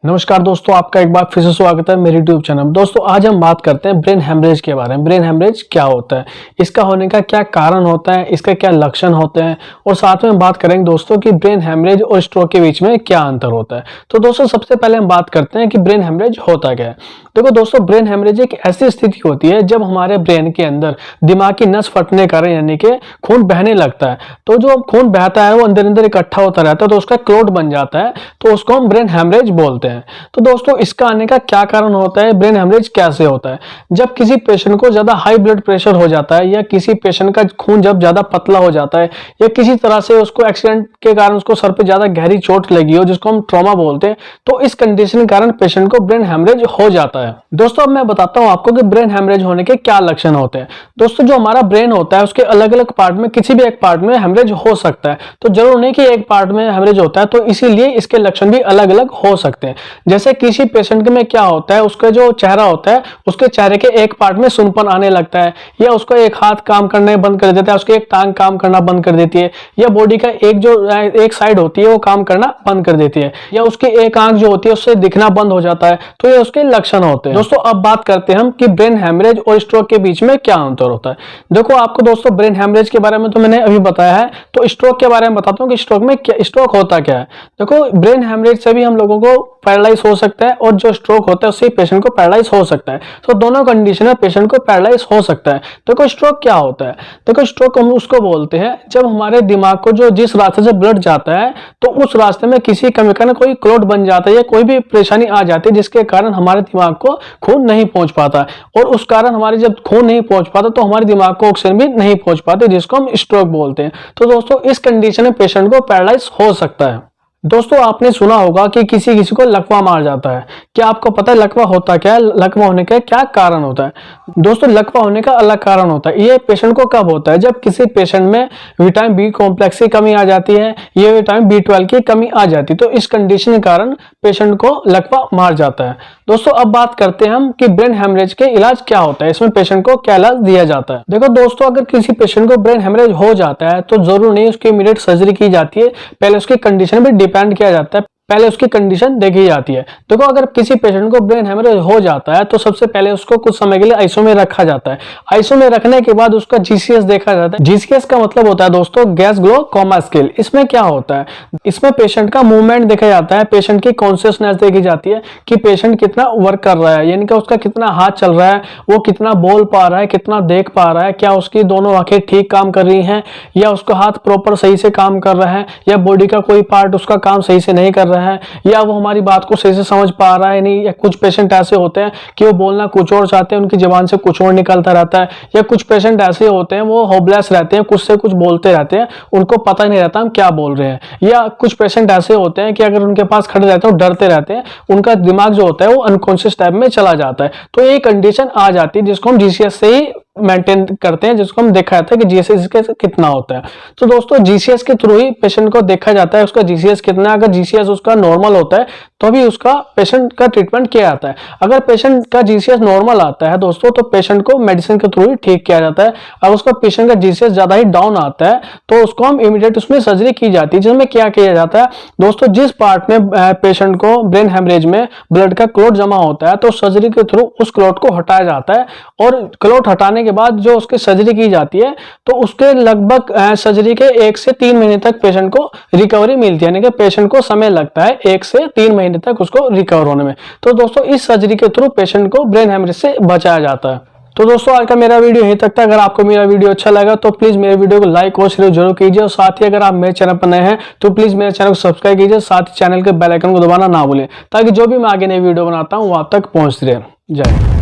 नमस्कार दोस्तों, आपका एक बार फिर से स्वागत है मेरे यूट्यूब चैनल। दोस्तों आज हम बात करते हैं ब्रेन हेमरेज के बारे में। ब्रेन हेमरेज क्या होता है, इसका होने का क्या कारण होता है, इसके क्या लक्षण होते हैं और साथ में हम बात करेंगे दोस्तों कि ब्रेन हेमरेज और स्ट्रोक के बीच में क्या अंतर होता है। तो दोस्तों सबसे पहले हम बात करते हैं कि ब्रेन हेमरेज होता क्या है। देखो दोस्तों, ब्रेन हेमरेज एक ऐसी स्थिति होती है जब हमारे ब्रेन के अंदर दिमाग की नस फटने के कारण यानी कि खून बहने लगता है। तो जो खून बहता है वो अंदर अंदर इकट्ठा होता रहता है, तो उसका क्लॉट बन जाता है, तो उसको हम ब्रेन हेमरेज बोलते हैं। तो दोस्तों इसका आने का क्या कारण होता है, ब्रेन हेमरेज कैसे होता है। जब किसी पेशेंट को ज्यादा हाई ब्लड प्रेशर हो जाता है या किसी पेशेंट का खून जब ज्यादा पतला हो जाता है या किसी तरह से उसको एक्सीडेंट के कारण उसको सर पे ज्यादा गहरी चोट लगी हो जिसको हम ट्रॉमा बोलते हैं, तो इस कंडीशन के कारण पेशेंट को ब्रेन हेमरेज हो जाता है। दोस्तों अब मैं बताता हूं आपको कि ब्रेन हेमरेज होने के क्या लक्षण होते हैं। दोस्तों जो हमारा ब्रेन होता है उसके अलग अलग पार्ट में किसी भी एक पार्ट में हेमरेज हो सकता है, तो जरूर नहीं कि एक पार्ट में हेमरेज होता है, तो इसीलिए इसके लक्षण भी अलग अलग हो सकते हैं। जैसे किसी पेशेंट में क्या होता है, उसका जो चेहरा होता है उसके चेहरे के एक पार्ट में सुनपन आने लगता है, या उसका एक हाथ काम करने बंद कर देता है, उसकी एक टांग काम करना बंद कर देती है, या बॉडी का एक साइड होती है वो काम करना बंद कर देती है, या उसकी एक आंख जो होती है उससे दिखना बंद हो जाता है। तो ये उसके लक्षण होते हैं। दोस्तों अब बात करते हैं हम कि ब्रेन हेमरेज और स्ट्रोक के बीच में क्या अंतर होता है। देखो आपको दोस्तों ब्रेन हेमरेज के बारे में तो मैंने अभी बताया है, तो स्ट्रोक के बारे में बताता हूँ कि स्ट्रोक होता क्या है। देखो ब्रेन हेमरेज से भी हम लोगों को पैरालाइज हो सकता है और जो स्ट्रोक होता है उससे पेशेंट को पैरालाइज हो सकता है। तो दोनों कंडीशन में पेशेंट को पैरालाइज हो सकता है। देखो स्ट्रोक क्या होता है। देखो स्ट्रोक हम उसको बोलते हैं जब हमारे दिमाग को जो जिस रास्ते से ब्लड जाता है तो उस रास्ते में किसी कमी का कोई क्लॉट बन जाता है या कोई भी परेशानी आ जाती है जिसके कारण हमारे दिमाग को खून नहीं पहुंच पाता, और उस कारण हमारे जब खून नहीं पहुंच पाता तो हमारे दिमाग को ऑक्सीजन भी नहीं पहुंच पाते, जिसको हम स्ट्रोक बोलते हैं। तो दोस्तों इस कंडीशन में पेशेंट को पैरालाइज हो सकता है। दोस्तों आपने सुना होगा कि किसी किसी को लकवा मार जाता है। क्या आपको पता है लकवा होता क्या है, लकवा होने का क्या कारण होता है। दोस्तों लकवा होने का अलग कारण होता है। ये पेशेंट को कब होता है, जब किसी पेशेंट में विटामिन बी कॉम्प्लेक्स की कमी आ जाती है या विटामिन B12 की कमी आ जाती है, तो इस कंडीशन के कारण पेशेंट को लकवा मार जाता है। दोस्तों अब बात करते हैं हम कि ब्रेन हेमरेज के इलाज क्या होता है, इसमें पेशेंट को क्या इलाज दिया जाता है। देखो दोस्तों अगर किसी पेशेंट को ब्रेन हेमरेज हो जाता है तो जरूर नहीं उसकी इमीडिएट सर्जरी की जाती है, पहले उसकी कंडीशन भी डिपेंड किया जाता है, पहले उसकी कंडीशन देखी जाती है। देखो अगर किसी पेशेंट को ब्रेन हेमरेज हो जाता है तो सबसे पहले उसको कुछ समय के लिए आईसीयू में रखा जाता है। आईसीयू में रखने के बाद उसका जीसीएस देखा जाता है। जीसीएस का मतलब होता है दोस्तों गैस ग्लो कोमा स्केल। इसमें क्या होता है, इसमें पेशेंट का मूवमेंट देखा जाता है, पेशेंट की कॉन्शियसनेस देखी जाती है कि पेशेंट कितना वर्क कर रहा है, यानी कि उसका कितना हाथ चल रहा है, वो कितना बोल पा रहा है, कितना देख पा रहा है, क्या उसकी दोनों आंखें ठीक काम कर रही हैं, या उसका हाथ प्रॉपर सही से काम कर रहा है, या बॉडी का कोई पार्ट उसका काम सही से नहीं कर रहा है, या वो हमारी बात को सही से समझ पा रहा है नहीं। या कुछ पेशेंट ऐसे होते हैं कि वो बोलना कुछ और चाहते हैं, उनकी जुबान से कुछ और निकलता रहता है, या कुछ पेशेंट ऐसे होते हैं वो होपलेस रहते हैं, कुछ से कुछ बोलते रहते हैं, उनको पता नहीं रहता हम क्या बोल रहे हैं। या कुछ पेशेंट ऐसे होते हैं कि अगर उनके पास खड़े रहते हैं वो डरते रहते हैं, उनका दिमाग जो होता है वो अनकॉन्शियस टाइप में चला जाता है। तो ये कंडीशन आ जाती है जिसको हम जीसीएस से ही मेंटेन करते हैं, जिसको हम देखा जाता है कि जीसीएस कितना होता है। तो दोस्तों जीसीएस के थ्रू ही पेशेंट को देखा जाता है उसका जीसीएस कितना है। अगर जीसीएस उसका नॉर्मल होता है तो भी उसका पेशेंट का ट्रीटमेंट किया जाता है। अगर पेशेंट का जीसीएस नॉर्मल आता है दोस्तों तो पेशेंट को मेडिसिन के थ्रू ही ठीक किया जाता है। अगर उसका पेशेंट का जीसीएस ज्यादा ही डाउन आता है तो उसको हम इमीडिएट उसमें सर्जरी की जाती है, जिसमें क्या किया जाता है दोस्तों, जिस पार्ट में पेशेंट को ब्रेन हेमरेज में ब्लड का क्लॉट जमा होता है तो सर्जरी के थ्रू उस क्लॉट को हटाया जाता है, और क्लॉट हटाने के बाद जो उसकी सर्जरी की जाती है तो उसके लगभग सर्जरी के 1 से 3 महीने तक पेशेंट को रिकवरी मिलती है, यानी कि पेशेंट को समय लगता है 1 से 3 महीने तक उसको रिकवर होने में। तो दोस्तों इस सर्जरी के थ्रू पेशेंट को ब्रेन हेमरेज से बचाया जाता है। तो दोस्तों आज का मेरा वीडियो यहीं तक था। अगर आपको मेरा वीडियो अच्छा लगा तो प्लीज मेरे वीडियो को लाइक और शेयर जरूर कीजिए, और साथ ही अगर आप मेरे चैनल पर नए हैं तो प्लीज मेरे चैनल को सब्सक्राइब कीजिए, साथ ही चैनल के बेल आइकन को दबाना ना भूलें ताकि जो भी मैं आगे नई वीडियो बनाता हूँ वो आप तक पहुंचती रहे। जय हिंद।